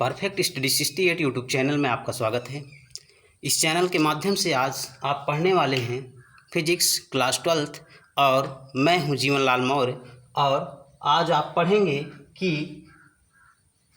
Perfect study 68 YouTube channel में आपका स्वागत है। इस चैनल के माध्यम से आज आप पढ़ने वाले हैं फिजिक्स क्लास 12th और मैं हूं जीवन लाल मौर्य। और आज आप पढ़ेंगे कि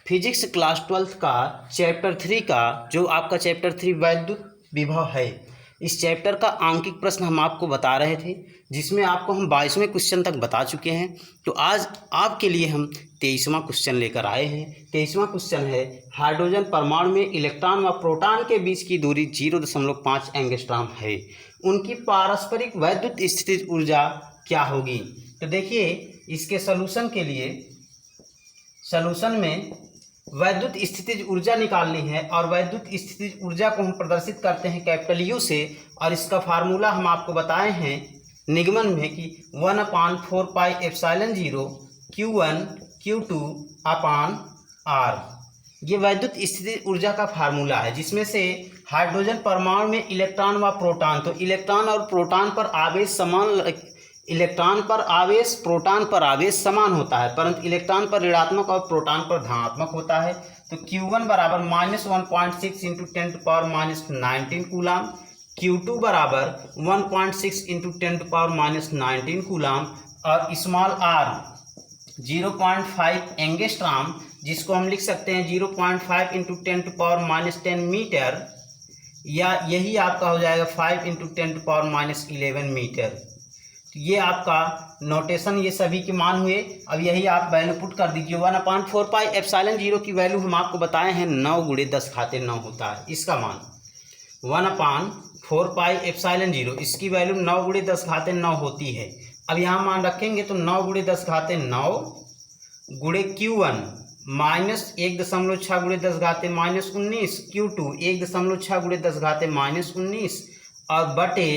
फिजिक्स क्लास 12th का चैप्टर 3 का जो आपका चैप्टर 3 वैद्युत विभव है, इस चैप्टर का आंकिक प्रश्न हम आपको बता रहे थे, जिसमें आपको हम 22वें क्वेश्चन तक बता चुके हैं। तो आज आपके लिए हम 23वां क्वेश्चन लेकर आए हैं। 23वां क्वेश्चन है, हाइड्रोजन परमाणु में इलेक्ट्रॉन व प्रोटॉन के बीच की दूरी 0.5 एंगस्ट्रॉम है। उनकी पारस्परिक वैद्युत स्थितिज ऊर्जा क्या होगी? तो देखिए, इसके सलूशन के लिए सलूशन में वैद्युत स्थितिज ऊर्जा निकालनी है और वैद्युत स्थितिज ऊर्जा को हम प्रदर्शित करते हैं कैपिटल यू से। और इसका फार्मूला हम आपको बताए हैं निगमन में कि 1/4 पाई एप्सिलॉन 0 Q1 Q2 अपान R। ये वैद्युत स्थितिज ऊर्जा का फार्मूला है, जिसमें से हाइड्रोजन परमाणु में इलेक्ट्रॉन व प्रोटॉन, तो इलेक्ट्रॉन और प्रोटॉन पर आवेश समान, इलेक्ट्रॉन पर आवेश प्रोटॉन पर आवेश समान होता है, परंतु इलेक्ट्रॉन पर ऋणात्मक और प्रोटॉन पर धनात्मक होता है। तो Q1 बराबर -1.6 इंटू 10⁻⁻19 कूलाम, Q2 बराबर 1.6 इंटू 10⁻⁻19 कूलाम और स्मॉल r 0.5 एंगस्ट्रॉम, जिसको हम लिख सकते हैं 0.5 इंटू 10⁻10 मीटर, या यही आपका हो जाएगा 5 इंटू 10⁻11 मीटर। तो ये आपका नोटेशन, ये सभी के मान हुए। अब यही आप वैल्यू पुट कर दीजिए। 1/4 पाई एप्सिलॉन 0 की वैल्यू हम आपको बताए हैं 9 × 10⁻9 होता है। इसका मान 1/4 पाई एप्सिलॉन 0, इसकी वैल्यू 9 × 10⁻9 होती है। अब यहाँ मान रखेंगे तो 9 × 10⁻9 गुणे Q1 -1.6 × 10⁻−19, Q2 1.6 × 10⁻−19 और बटे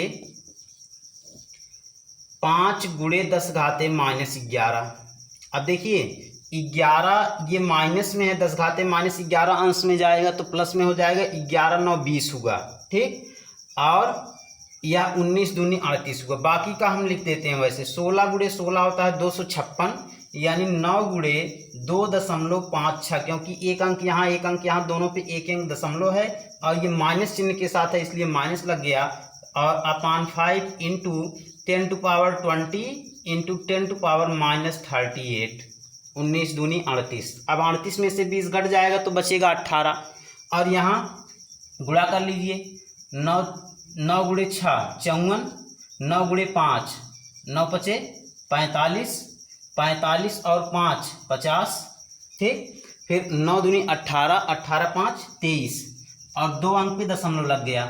5 × 10⁻11। अब देखिए 11 ये माइनस में है, 10⁻11 अंश में जाएगा तो प्लस में हो जाएगा, 11 9 20 होगा, ठीक। और यह 19 दूनी 38 होगा। बाकी का हम लिख देते हैं वैसे। 16 × 16 होता है 256, यानी 9 × 2.56, क्योंकि एक अंक यहाँ दोनों पे एक दशमलव है और ये माइनस चिन्ह के साथ है, इसलिए माइनस लग गया। और अपान 5 इंटू 10⁻20 इंटू 10⁻−38, 19 दूनी 38। अब 38 में से 20 घट जाएगा तो बचेगा 18। और यहाँ गुणा कर लीजिए। 9 × 6 54, 9 × 5 9 × 5 45 और 5 50, ठीक। फिर 9 दूनी 18, 18 5 23 और 2 अंक पे दशमलव लग गया,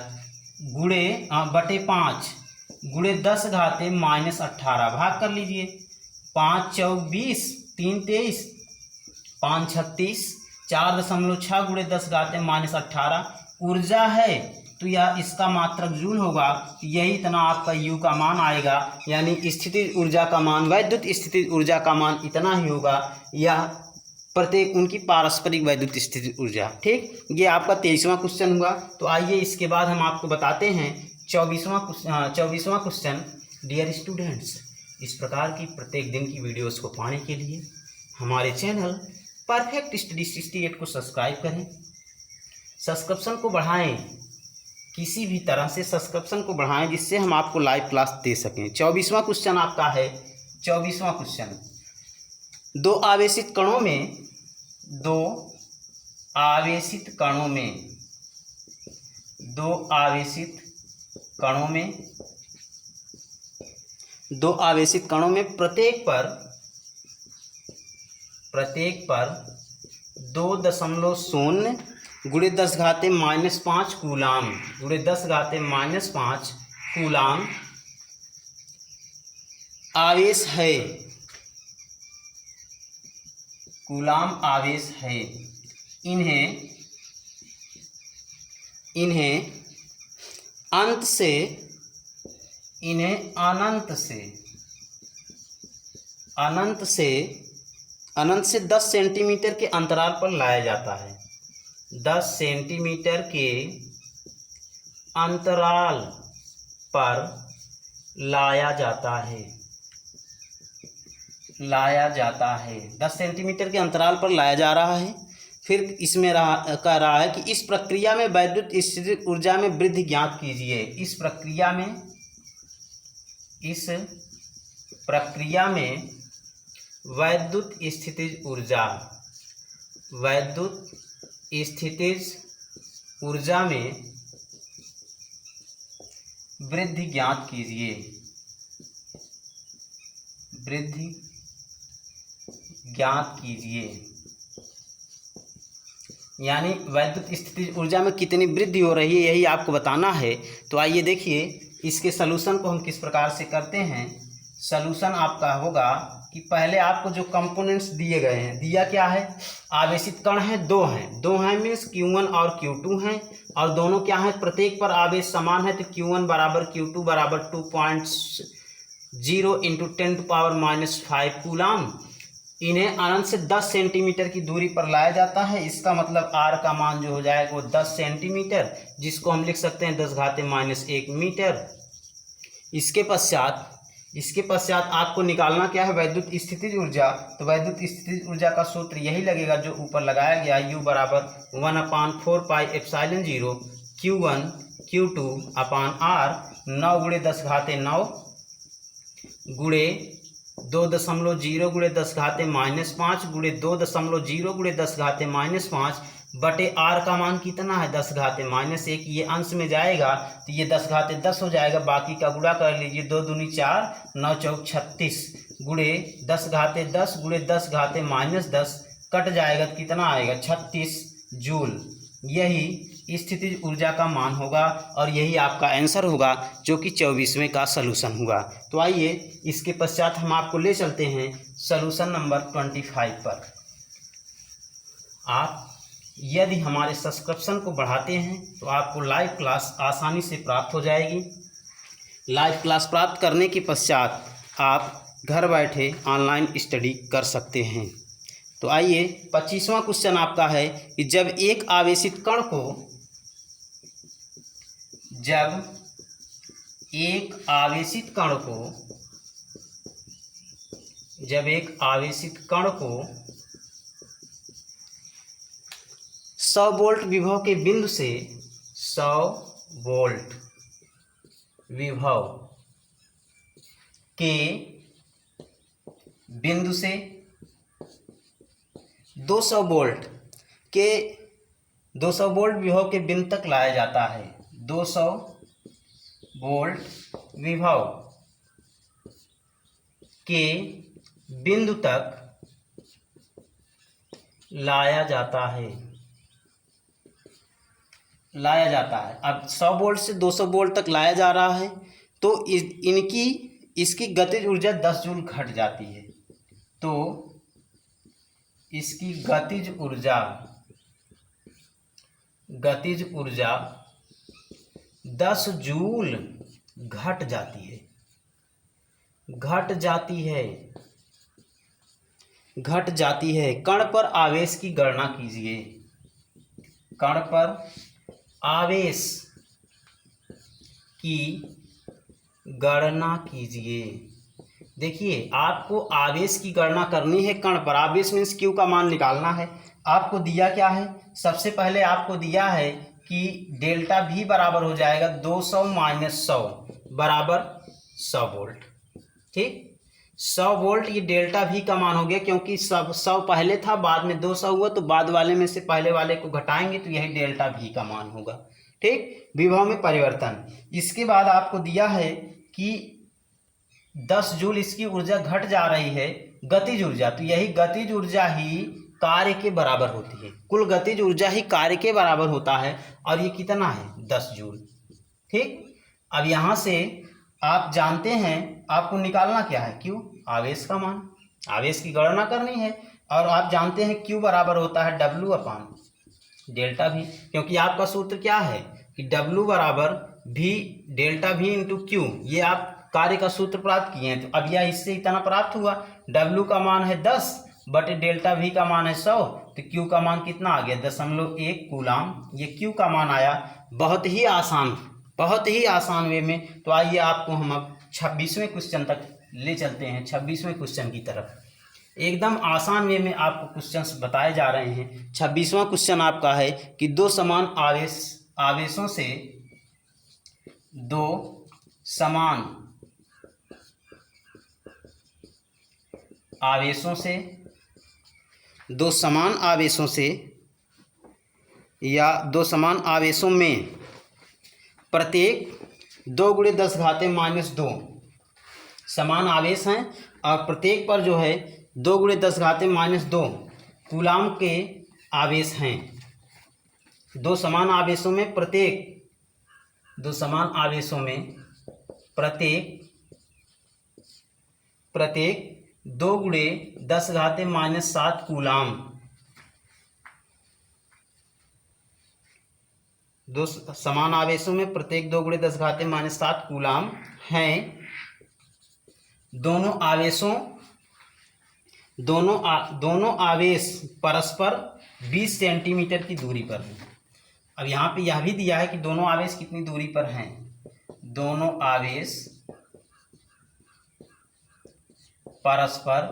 गुणे बटे 5 गुणे 10⁻−18, भाग कर लीजिए। 5 × 4 20, 3 23, 5 36, 4.6 × 10⁻−18 ऊर्जा है, तो यह इसका मात्रक जूल होगा। यही इतना आपका U का मान आएगा, यानी स्थितिज ऊर्जा का मान, वैद्युत स्थितिज ऊर्जा का मान इतना ही होगा। यह प्रत्येक उनकी पारस्परिक वैद्युत स्थितिज ऊर्जा, ठीक। ये आपका 23वां क्वेश्चन हुआ। तो आइए इसके बाद हम आपको बताते हैं 24वां क्वेश्चन। डियर स्टूडेंट्स, इस प्रकार की प्रत्येक दिन की वीडियोस को पाने के लिए हमारे चैनल परफेक्ट स्टडी 68 को सब्सक्राइब करें। सब्सक्रिप्शन को बढ़ाएं, किसी भी तरह से सब्सक्रिप्शन को बढ़ाएं, जिससे हम आपको लाइव क्लास दे सकें। 24वां क्वेश्चन आपका है। 24वां क्वेश्चन, दो आवेशित कणों में दो आवेशित कणों में प्रत्येक पर 2.0 × 10⁻−5 कूलाम × 10⁻−5 कूलाम आवेश है, कूलाम आवेश है। इन्हें अनंत से 10 सेंटीमीटर के अंतराल पर लाया जाता है। 10 सेंटीमीटर के अंतराल पर लाया जाता है। 10 सेंटीमीटर के अंतराल पर लाया जा रहा है। फिर इसमें कह रहा है कि इस प्रक्रिया में वैद्युत स्थितिज ऊर्जा में वृद्धि ज्ञात कीजिए। इस प्रक्रिया में वैद्युत स्थितिज ऊर्जा में वृद्धि ज्ञात कीजिए। यानी वैद्युत स्थितिज ऊर्जा में कितनी वृद्धि हो रही है यही आपको बताना है। तो आइए देखिए इसके सलूशन को हम किस प्रकार से करते हैं। सलूशन आपका होगा कि पहले आपको जो कंपोनेंट्स दिए गए हैं, दिया क्या है, आवेशित कण हैं, दो हैं मीन्स Q1 और Q2 हैं, और दोनों क्या हैं, प्रत्येक पर आवेश समान है। तो Q1 बराबर Q2 बराबर 2.0 इंटू 10⁻⁵ कूलाम। इन्हें अनंत से 10 सेंटीमीटर की दूरी पर लाया जाता है। इसका मतलब R का मान जो हो जाएगा वो 10 सेंटीमीटर, जिसको हम लिख सकते हैं 10⁻⁻1 मीटर। इसके पश्चात आपको निकालना क्या है, वैद्युत स्थितिज ऊर्जा। तो वैद्युत स्थितिज ऊर्जा का सूत्र यही लगेगा जो ऊपर लगाया गया, U बराबर 1/4πε0 Q1 Q2 अपान R 9 × 10⁻9 गुणे 2.0 × 10⁻⁻5 गुणे 2.0 × 10⁻⁻5 बटे R का मान कितना है 10⁻⁻1। ये अंश में जाएगा तो ये 10⁻10 हो जाएगा, बाकी का गुणा कर लीजिए, 2 दूनी 4 9 चौक 36 गुणे 10⁻10 गुणे 10⁻−10 कट जाएगा तो कितना आएगा 36 जूल। यही स्थितिज ऊर्जा का मान होगा और यही आपका आंसर होगा जो कि 24वें का सलूशन हुआ। तो आइए इसके पश्चात हम आपको ले चलते हैं सलूशन नंबर 25 पर। आप यदि हमारे सब्सक्रिप्शन को बढ़ाते हैं तो आपको लाइव क्लास आसानी से प्राप्त हो जाएगी। लाइव क्लास प्राप्त करने के पश्चात आप घर बैठे ऑनलाइन स्टडी कर सकते हैं। तो आइए 25वां क्वेश्चन आपका है कि जब एक आवेशित कण को 100 वोल्ट विभव के बिंदु से 100 वोल्ट विभव के बिंदु से 200 वोल्ट विभव के बिंदु तक लाया जाता है। 200 वोल्ट विभव के बिंदु तक लाया जाता है। अब 100 वोल्ट से 200 वोल्ट तक लाया जा रहा है तो इसकी गतिज ऊर्जा 10 जूल घट जाती है। तो इसकी गतिज ऊर्जा 10 जूल घट जाती है। कण पर आवेश की गणना कीजिए। कण पर आवेश की गणना कीजिए। देखिए आपको आवेश की गणना करनी है कण पर। आवेश मीन्स Q का मान निकालना है। आपको दिया क्या है, सबसे पहले आपको दिया है कि डेल्टा V बराबर हो जाएगा 200 - 100 बराबर 100 वोल्ट। ठीक, 100 वोल्ट ये डेल्टा V का मान हो गया, क्योंकि 100 पहले था, बाद में 200 हुआ, तो बाद वाले में से पहले वाले को घटाएंगे तो यही डेल्टा V का मान होगा। ठीक, विभव में परिवर्तन। इसके बाद आपको दिया है कि 10 जूल इसकी ऊर्जा घट जा रही है, गतिज ऊर्जा। तो यही गतिज ऊर्जा ही कार्य के बराबर होती है। कुल गतिज ऊर्जा ही कार्य के बराबर होता है, और ये कितना है 10 जूल। ठीक, अब यहाँ से आप जानते हैं आपको निकालना क्या है, Q आवेश का मान, आवेश की गणना करनी है। और आप जानते हैं Q बराबर होता है W अपान डेल्टा V, क्योंकि आपका सूत्र क्या है कि W बराबर V delta V into Q। ये आप कार्य का सूत्र प्राप्त किए हैं। तो अब यह इससे इतना प्राप्त हुआ, W का मान है 10 बटे डेल्टा V का मान है 100, तो Q का मान कितना आ गया 0.1 कूलाम। ये Q का मान आया। बहुत ही आसान वे में। तो आइए आपको हम अब 26वें क्वेश्चन तक ले चलते हैं, 26वें क्वेश्चन की तरफ। एकदम आसान वे में आपको क्वेश्चंस बताए जा रहे हैं। 26वां क्वेश्चन आपका है कि दो समान आवेशों से दो समान आवेशों से या दो समान आवेशों में प्रत्येक 2 × 10⁻², समान आवेश हैं और प्रत्येक पर जो है 2 × 10⁻² कूलाम के आवेश हैं। दो समान आवेशों में प्रत्येक 2 × 10⁻7 कूलाम, 2 समान आवेशों में प्रत्येक 2 × 10⁻7 कूलाम हैं। दोनों आवेश परस्पर 20 सेंटीमीटर की दूरी पर हैं। अब यहाँ पे यह भी दिया है कि दोनों आवेश कितनी दूरी पर हैं। दोनों आवेश परस्पर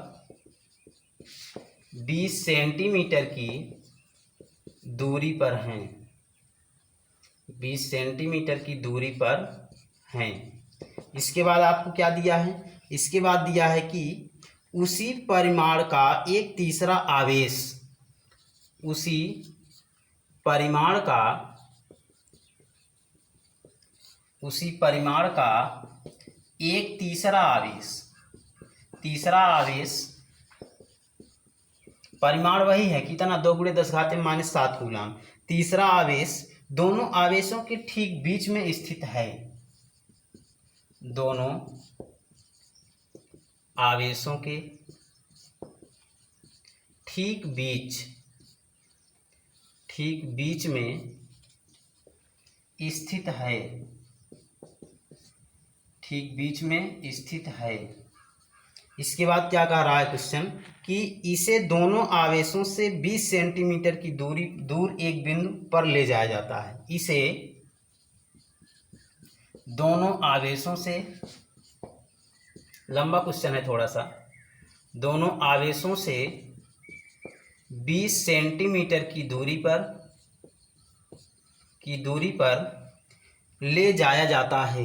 20 सेंटीमीटर की दूरी पर हैं। 20 सेंटीमीटर की दूरी पर हैं। इसके बाद आपको क्या दिया है? इसके बाद दिया है कि उसी परिमाण का एक तीसरा आवेश, उसी परिमाण का एक तीसरा आवेश, परिमाण वही है कितना, 2 × 10⁻7 कूलाम। तीसरा आवेश दोनों आवेशों के ठीक बीच में स्थित है। दोनों आवेशों के ठीक बीच में स्थित है। ठीक बीच में स्थित है। इसके बाद क्या कह रहा है क्वेश्चन कि इसे दोनों आवेशों से 20 सेंटीमीटर की दूर एक बिंदु पर ले जाया जाता है। इसे दोनों आवेशों से, लंबा क्वेश्चन है थोड़ा सा, दोनों आवेशों से 20 सेंटीमीटर की दूरी पर ले जाया जाता है।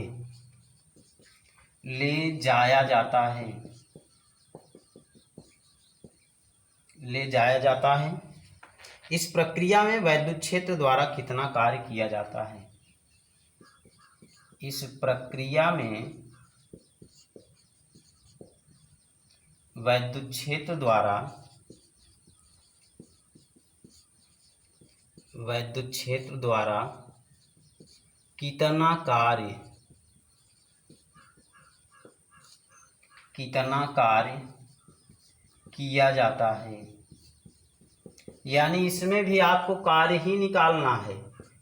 इस प्रक्रिया में विद्युत क्षेत्र द्वारा कितना कार्य किया जाता है? इस प्रक्रिया में विद्युत क्षेत्र द्वारा कितना कार्य किया जाता है। यानी इसमें भी आपको कार्य ही निकालना है,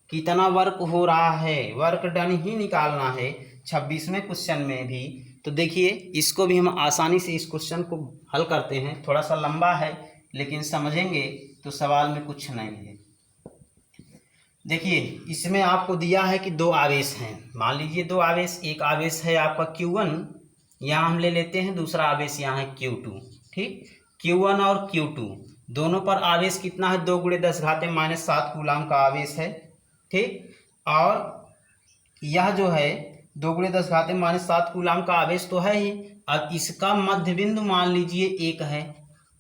कितना वर्क हो रहा है, वर्क डन ही निकालना है 26वें क्वेश्चन में भी। तो देखिए इसको भी हम आसानी से इस क्वेश्चन को हल करते हैं। थोड़ा सा लंबा है लेकिन समझेंगे तो सवाल में कुछ नहीं है। देखिए इसमें आपको दिया है कि 2 आवेश हैं। मान लीजिए 2 आवेश, एक आवेश है आपका Q1, यहाँ हम ले लेते हैं, दूसरा आवेश यहाँ है Q2। ठीक, Q1 और Q2 दोनों पर आवेश कितना है? 2 × 10⁻7 कूलाम का आवेश है। ठीक, और यह जो है 2 × 10⁻7 कूलाम का आवेश तो है ही। अब इसका मध्य बिंदु मान लीजिए एक है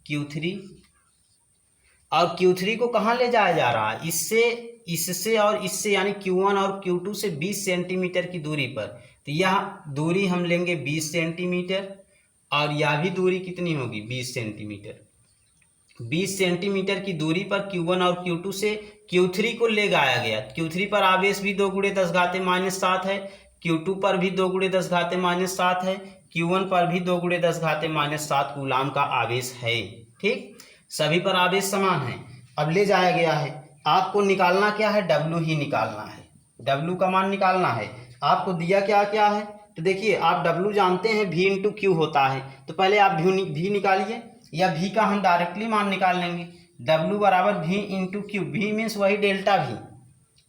Q3, और Q3 को कहाँ ले जाया जा रहा है? इससे और इससे, यानी Q1 और Q2 से 20 सेंटीमीटर की दूरी पर। तो यह दूरी हम लेंगे 20 सेंटीमीटर, और यह भी दूरी कितनी होगी? 20 सेंटीमीटर। 20 सेंटीमीटर की दूरी पर Q1 और Q2 से Q3 को ले जाया गया। Q3 पर आवेश भी 2 × 10⁻7 है, Q2 पर भी 2 × 10⁻7 है, Q1 पर भी 2 × 10⁻7 कूलाम का आवेश है। ठीक, सभी पर आवेश समान है। अब ले जाया गया है, आपको निकालना क्या है? W ही निकालना है। W का मान निकालना है। आपको दिया क्या क्या है? तो देखिए आप W जानते हैं V × Q होता है, तो पहले आप V निकालिए, या V का हम डायरेक्टली मान निकाल लेंगे। W बराबर V × Q, V मीन्स वही डेल्टा V।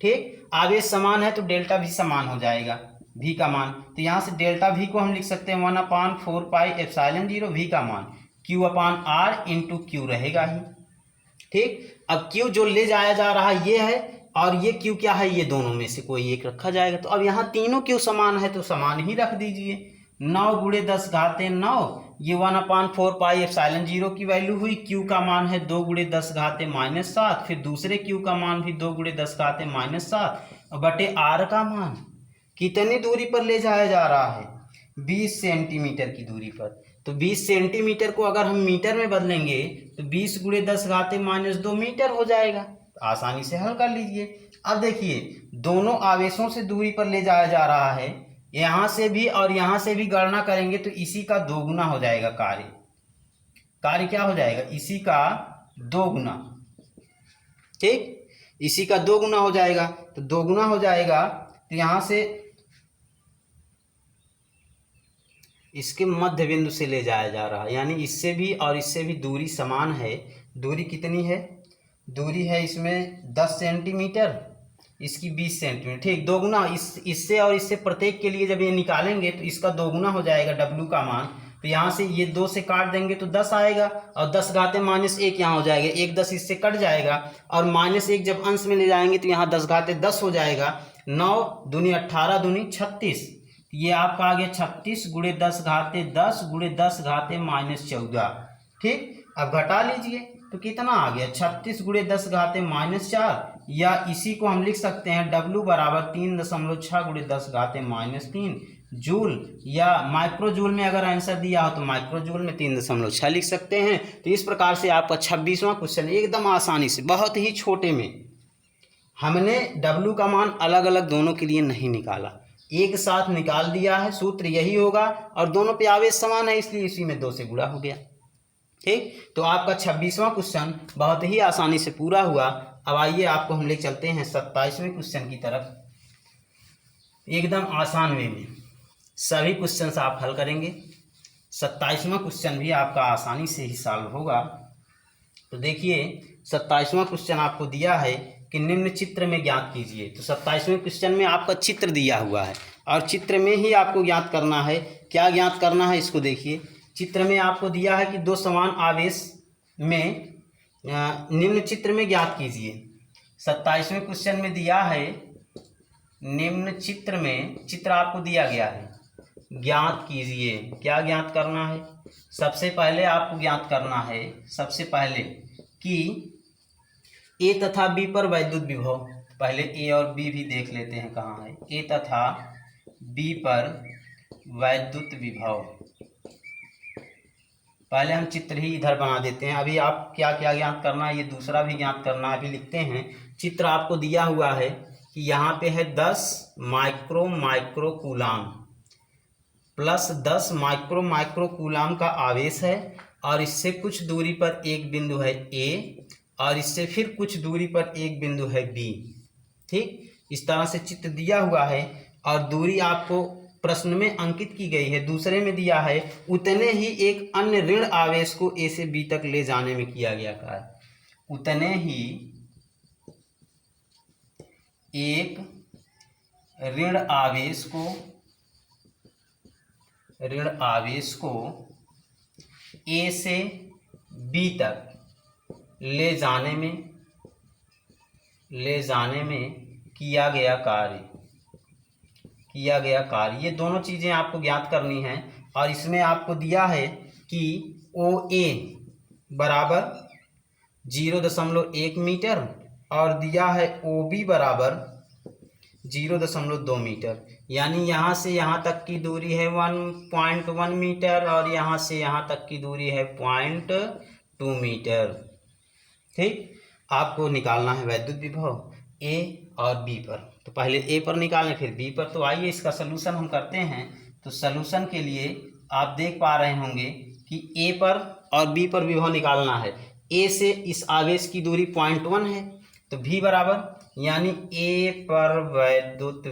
ठीक, आवेश समान है तो डेल्टा भी समान हो जाएगा V का मान। तो यहाँ से डेल्टा V को हम लिख सकते हैं 1/4 पाई एप्सिलॉन 0 V का मान। Q upon R into Q रहेगा ही। ठीक, अब Q जो ले जाया जा रहा है ये है, और ये Q क्या है, ये दोनों में से कोई एक रखा जाएगा। तो अब यहाँ तीनों Q समान है तो समान ही रख दीजिए। 9 गुणे 10 घाते 9, ये 1/4 पाई एप्सिलॉन 0 की वैल्यू हुई। Q का मान है 2 गुणे 10 घाते -7, फिर दूसरे Q का मान भी 2 गुणे 10 घाते -7 बटे R का मान कितनी दूरी पर ले जाया जा रहा है, 20 सेंटीमीटर की दूरी पर। तो 20 सेंटीमीटर को अगर हम मीटर में बदलेंगे तो 20 गुणे 10 घाते -2 मीटर हो जाएगा। तो आसानी से हल कर लीजिए। अब देखिए दोनों आवेशों से दूरी पर ले जाया जा रहा है, यहाँ से भी और यहाँ से भी गणना करेंगे तो इसी का दोगुना हो जाएगा कार्य। कार्य क्या हो जाएगा, इसी का दोगुना। ठीक, इसी का दोगुना हो जाएगा। तो दोगुना हो जाएगा तो यहाँ से इसके मध्य बिंदु से ले जाया जा रहा है, यानी इससे भी और इससे भी दूरी समान है। दूरी कितनी है, दूरी है इसमें 10 सेंटीमीटर, इसकी 20 सेंटीमीटर। ठीक, दोगुना इससे और इससे प्रत्येक के लिए जब ये निकालेंगे तो इसका दोगुना हो जाएगा W का मान। तो यहाँ से ये 2 से काट देंगे तो 10 आएगा, और 10 घाते -1 यहाँ हो जाएगा, 1 10 इससे कट जाएगा, और -1 जब अंश में ले जाएंगे तो यहाँ 10 घाते 10 हो जाएगा। 9 दूनी 18 दूनी 36, ये आपका आ गया 36 गुणे 10 घाते 10 गुणे 10 घाते -14। ठीक, अब घटा लीजिए तो कितना आ गया, 36 गुणे 10 घाते -4, या इसी को हम लिख सकते हैं W बराबर 3.6 गुणे 10 घाते -3 जूल, या माइक्रो जूल में अगर आंसर दिया हो तो माइक्रो जूल में 3.6 लिख सकते हैं। तो इस प्रकार से आपका 26वां क्वेश्चन एकदम आसानी से, बहुत ही छोटे में, हमने W का मान अलग अलग दोनों के लिए नहीं निकाला, एक साथ निकाल दिया है। सूत्र यही होगा, और दोनों पे आवेश समान है इसलिए इसी में 2 से गुणा हो गया। ठीक, तो आपका 26वां क्वेश्चन बहुत ही आसानी से पूरा हुआ। अब आइए आपको हम ले चलते हैं 27वें क्वेश्चन की तरफ। एकदम आसान वे में सभी क्वेश्चन आप हल करेंगे। 27वां क्वेश्चन भी आपका आसानी से ही सॉल्व होगा। तो देखिए 27वां क्वेश्चन आपको दिया है कि निम्न चित्र में ज्ञात कीजिए। तो 27वें क्वेश्चन में आपका चित्र दिया हुआ है, और चित्र में ही आपको ज्ञात करना है। क्या ज्ञात करना है इसको देखिए। चित्र में आपको दिया है कि 2 समान आवेश में निम्न चित्र में ज्ञात कीजिए। 27वें क्वेश्चन में दिया है निम्न चित्र में, चित्र आपको दिया गया है, ज्ञात कीजिए। क्या ज्ञात करना है, सबसे पहले आपको ज्ञात करना है सबसे पहले कि ए तथा बी पर वैद्युत विभव। पहले ए और बी भी देख लेते हैं कहाँ है। ए तथा बी पर वैद्युत विभव, पहले हम चित्र ही इधर बना देते हैं। अभी आप क्या क्या ज्ञात करना है, ये दूसरा भी ज्ञात करना है। अभी लिखते हैं, चित्र आपको दिया हुआ है कि यहाँ पे है 10 micro coulomb plus 10 micro coulomb का आवेश है, और इससे कुछ दूरी पर एक बिंदु है ए, और इससे फिर कुछ दूरी पर एक बिंदु है बी। ठीक, इस तरह से चित्र दिया हुआ है, और दूरी आपको प्रश्न में अंकित की गई है। दूसरे में दिया है उतने ही एक अन्य ऋण आवेश को ए से बी तक ले जाने में किया गया कार्य। उतने ही एक ऋण आवेश को ए से बी तक ले जाने में किया गया कार्य। ये दोनों चीज़ें आपको ज्ञात करनी हैं। और इसमें आपको दिया है कि OA बराबर 0.1 मीटर, और दिया है OB बराबर 0.2 मीटर, यानी यहाँ से यहाँ तक की दूरी है 1.1 मीटर, और यहाँ से यहाँ तक की दूरी है 0.2 मीटर। ठीक, आपको निकालना है वैद्युत विभव ए और बी पर। तो पहले ए पर निकालें फिर बी पर। तो आइए इसका सलूशन हम करते हैं। तो सलूशन के लिए आप देख पा रहे होंगे कि ए पर और बी पर विभव निकालना है। ए से इस आवेश की दूरी 0.1 है, तो भी बराबर, यानी ए पर वैद्युत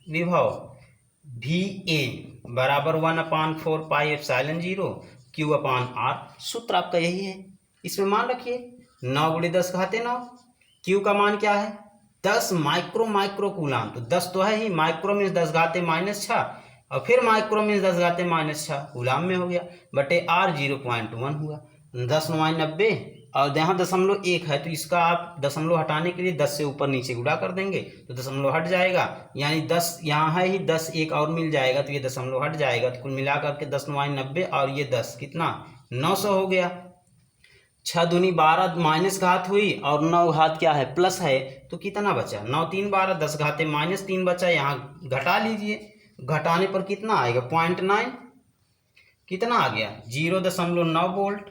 विभव भी ए बराबर 1/4 पाई एप्सिलॉन 0 Q अपान R। सूत्र आपका यही है। इसमें मान रखिए 9 गुणे 10 घाते 9, Q का मान क्या है 10 माइक्रो कूलाम। तो 10 तो है ही, माइक्रो में 10 घाते -6, और फिर माइक्रो मीन्स 10 घाते -6 गुलाम में हो गया, बटे R 0.1 हुआ। 10 9 90 और यहाँ 0.1 है तो इसका आप दशमलव हटाने के लिए 10 से ऊपर नीचे गुणा कर देंगे तो दशमलव हट जाएगा, यानी 10 यहाँ है ही, 10 एक और मिल जाएगा तो ये दशमलव हट जाएगा। तो कुल मिला करके 10 9 90 और ये 10 कितना 900 हो गया। 6 दूनी 12 माइनस घात हुई और 9 घात क्या है प्लस है, तो कितना बचा 9 3 12, 10 घाते -3 बचा, यहाँ घटा लीजिए, घटाने पर कितना आएगा 0.9, कितना आ गया 0.9 वोल्ट।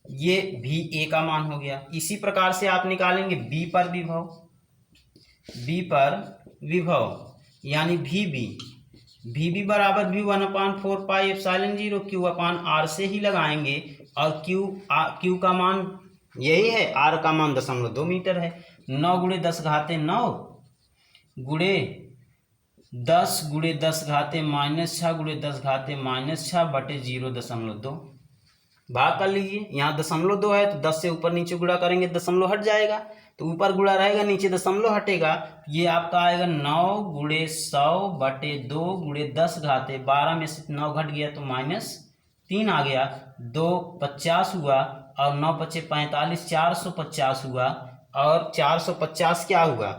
ये VA का मान हो गया। इसी प्रकार से आप निकालेंगे B पर विभव यानी VB बराबर V1/4 पाई एप्सिलॉन 0 Q/R से ही लगाएंगे और Q का मान यही है, R का मान 0.2 मीटर है। 9 × 10 घाते 9 गुणे 10 × 10 घाते -6 × 10 घाते -6 बटे 0.2 भाग कर लीजिए। यहाँ 0.2 है तो 10 से ऊपर नीचे गुणा करेंगे दशमलव हट जाएगा, तो ऊपर गुणा रहेगा नीचे दशमलव हटेगा, ये आपका आएगा 9 × 100 बटे 2 × 10 घाते 12 में से 9 घट गया तो -3 आ गया, 2 50 हुआ और 9 5 45 450 हुआ और 450 क्या हुआ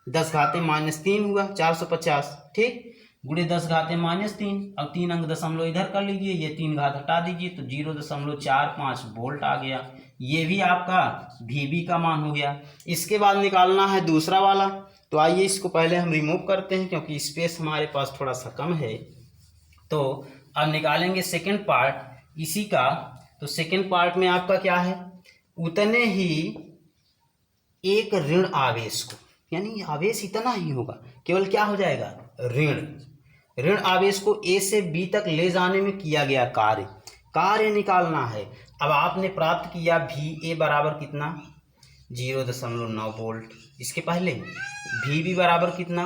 10 घाते -3 हुआ 450, ठीक, गुणे 10 घाते -3 और 3 अंक दशमलव इधर कर लीजिए, ये 3 घात हटा दीजिए तो 0.45 वोल्ट आ गया। ये भी आपका VB का मान हो गया। इसके बाद निकालना है दूसरा वाला, तो आइए इसको पहले हम रिमूव करते हैं क्योंकि स्पेस हमारे पास थोड़ा सा कम है। तो अब निकालेंगे सेकेंड पार्ट इसी का। तो सेकेंड पार्ट में आपका क्या है, उतने ही एक ऋण आवेश को, यानी आवेश इतना ही होगा, केवल क्या हो जाएगा ऋण आवेश को A से B तक ले जाने में किया गया कार्य निकालना है। अब आपने प्राप्त किया VA बराबर कितना 0.9 वोल्ट, इसके पहले VB बराबर कितना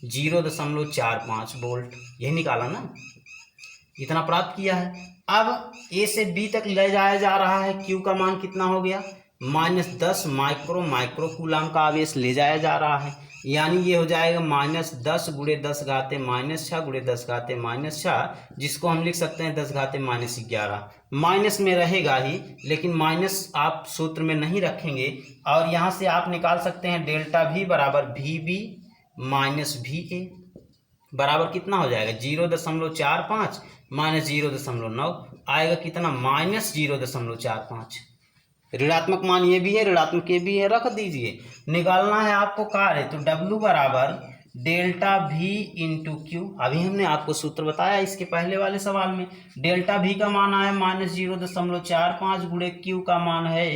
0.45 वोल्ट, यही निकाला ना, इतना प्राप्त किया है। अब A से B तक ले जाया जा रहा है, Q का मान कितना हो गया -10 माइक्रो कूलाम का आवेश ले जाया जा रहा है, यानी ये हो जाएगा -10 × 10 घाते -6 × 10 घाते -6, जिसको हम लिख सकते हैं 10 घाते -11। माइनस में रहेगा ही, लेकिन माइनस आप सूत्र में नहीं रखेंगे और यहाँ से आप निकाल सकते हैं डेल्टा V बराबर VB - VA बराबर कितना हो जाएगा 0.45 -0.9 आएगा कितना -0.45। ऋणात्मक मान ये भी है, ऋणात्मक ये भी है, रख दीजिए। निकालना है आपको कार्य, तो W बराबर डेल्टा V × Q। अभी हमने आपको सूत्र बताया इसके पहले वाले सवाल में, डेल्टा V का मान आया -0.45 गुणे Q का मान है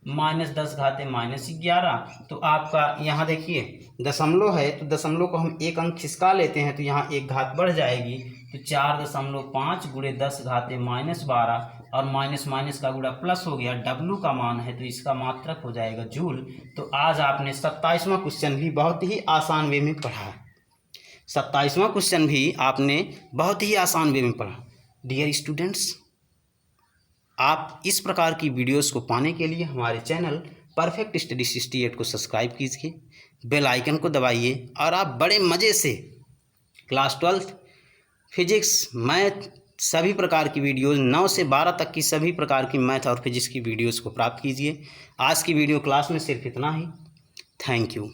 -10 घाते -11। तो आपका यहाँ देखिए दशमलव है तो दशमलव को हम एक अंक खिसका लेते हैं तो यहाँ एक घात बढ़ जाएगी, तो 4.5 गुणे 10 घाते -12 और माइनस का गुणा प्लस हो गया, W का मान है तो इसका मात्रक हो जाएगा जूल। तो आज आपने 27वां क्वेश्चन भी बहुत ही आसान वे में पढ़ा, 27वां क्वेश्चन भी आपने बहुत ही आसान वे में पढ़ा। डियर स्टूडेंट्स, आप इस प्रकार की वीडियोस को पाने के लिए हमारे चैनल परफेक्ट स्टडी 68 को सब्सक्राइब कीजिए, बेल आइकन को दबाइए और आप बड़े मज़े से क्लास 12 फिजिक्स मैथ सभी प्रकार की वीडियोस 9 से 12 तक की सभी प्रकार की मैथ और फिजिक्स की वीडियोस को प्राप्त कीजिए। आज की वीडियो क्लास में सिर्फ इतना ही। Thank you.